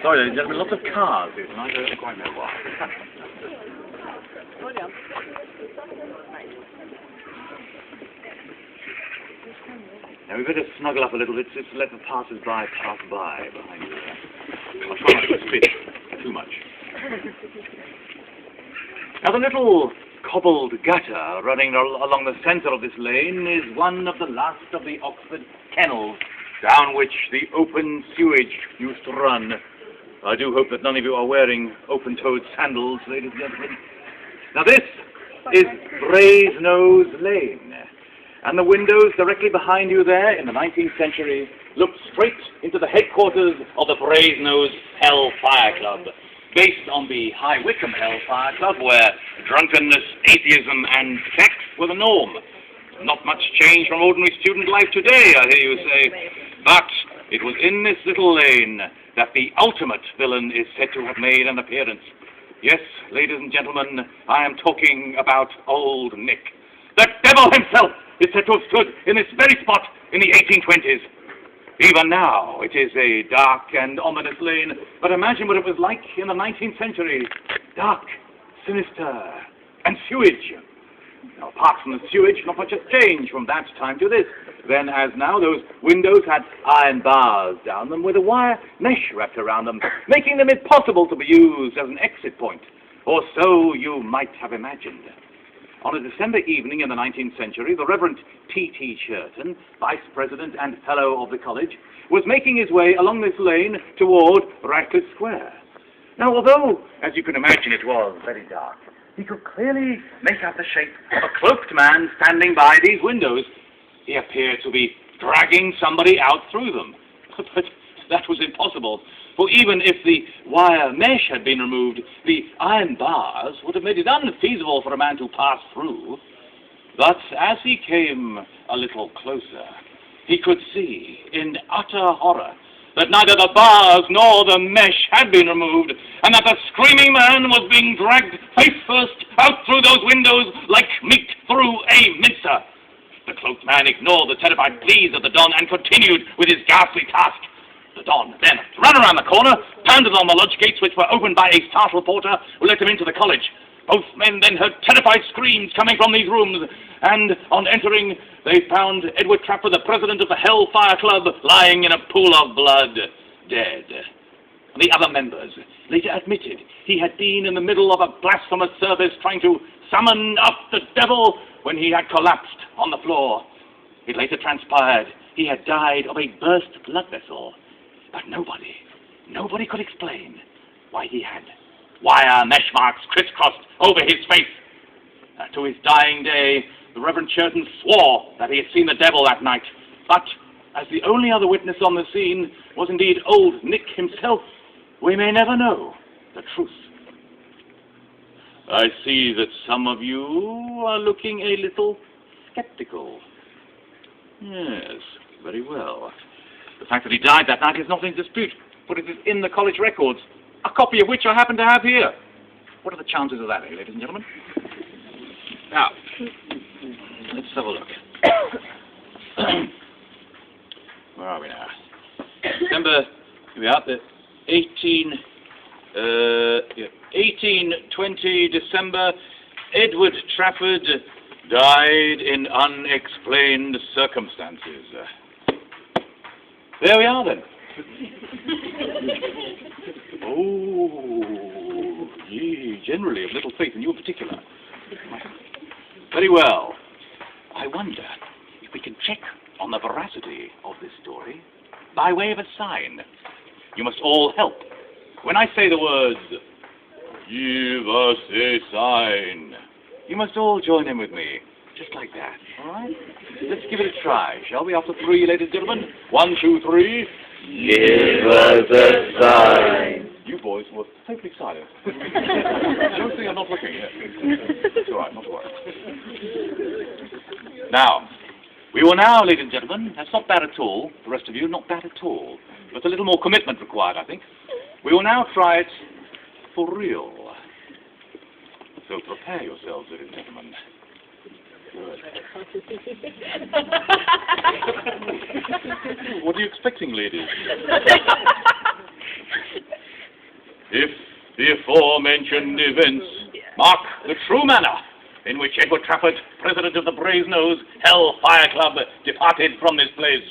Sorry, ladies and gentlemen, lots of cars here tonight. I don't quite know why. Now, we better snuggle up a little bit just to let the passers-by pass by behind you there. I'll try not to spit too much. Now, the little cobbled gutter running along the centre of this lane is one of the last of the Oxford kennels down which the open sewage used to run. I do hope that none of you are wearing open-toed sandals, ladies and gentlemen. Now, this is Brasenose Lane, and the windows directly behind you there in the 19th century look straight into the headquarters of the Brasenose Hell Fire Club, based on the High Wycombe Hell Fire Club, where drunkenness, atheism, and sex were the norm. Not much change from ordinary student life today, I hear you say. But it was in this little lane that the ultimate villain is said to have made an appearance. Yes, ladies and gentlemen, I am talking about Old Nick. The devil himself is said to have stood in this very spot in the 1820s. Even now, it is a dark and ominous lane, but imagine what it was like in the 19th century. Dark, sinister, and sewage. Now, apart from the sewage, not much has changed from that time to this. Then, as now, those windows had iron bars down them with a wire mesh wrapped around them, making them impossible to be used as an exit point. Or so you might have imagined. On a December evening in the 19th century, the Reverend T.T. Churton, Vice President and Fellow of the College, was making his way along this lane toward Radcliffe Square. Now, although, as you can imagine, it was very dark, he could clearly make out the shape of a cloaked man standing by these windows. He appeared to be dragging somebody out through them. But that was impossible, for even if the wire mesh had been removed, the iron bars would have made it unfeasible for a man to pass through. But as he came a little closer, he could see, in utter horror, that neither the bars nor the mesh had been removed, and that the screaming man was being dragged face first out through those windows like meat through a mincer. The cloaked man ignored the terrified pleas of the Don and continued with his ghastly task. The Don then ran around the corner, pounded on the lodge gates, which were opened by a startled porter who let him into the college. Both men then heard terrified screams coming from these rooms, and on entering, they found Edward Trapper, the president of the Hell Fire Club, lying in a pool of blood, dead. The other members later admitted he had been in the middle of a blasphemous service trying to summon up the devil when he had collapsed on the floor. It later transpired he had died of a burst blood vessel, but nobody could explain why he had wire mesh marks crisscrossed over his face. To his dying day, the Reverend Churton swore that he had seen the devil that night, but as the only other witness on the scene was indeed old Nick himself, we may never know the truth. I see that some of you are looking a little skeptical. Yes, very well. The fact that he died that night is not in dispute, for it is in the college records, a copy of which I happen to have here. What are the chances of that, ladies and gentlemen? Now, let's have a look. Where are we now? December, here we are, the 1820 December, Edward Trafford died in unexplained circumstances. There we are then. Oh, ye generally of little faith, and you in particular. Very well. I wonder if we can check on the veracity of this story by way of a sign. You must all help. When I say the words, "Give us a sign," you must all join in with me, just like that, all right? Let's give it a try, shall we? After three, ladies and gentlemen. 1, 2, 3. Give us a sign. You boys were totally silent. Don't think I'm not looking yet. It's all right, not to worry. Now, we will now, ladies and gentlemen, that's not bad at all, the rest of you, not bad at all. But a little more commitment required, I think. We will now try it for real. So prepare yourselves, ladies and gentlemen. Good. What are you expecting, ladies? If the aforementioned events mark the true manner in which Edward Trafford, president of the Brasenose Hell Fire Club, departed from this place,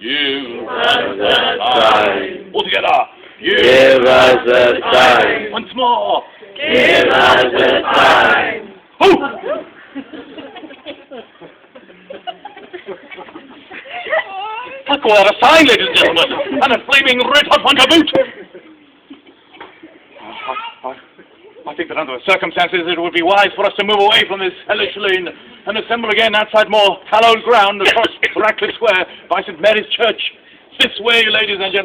give us a sign. All together. Give us a sign. Once more. Give us a sign. Oh! I call that a sign, ladies and gentlemen, and a flaming red-hot one to boot. I think that under the circumstances it would be wise for us to move away from this hellish lane and assemble again outside more hallowed ground across Ratcliffe Square by St. Mary's Church. This way, ladies and gentlemen.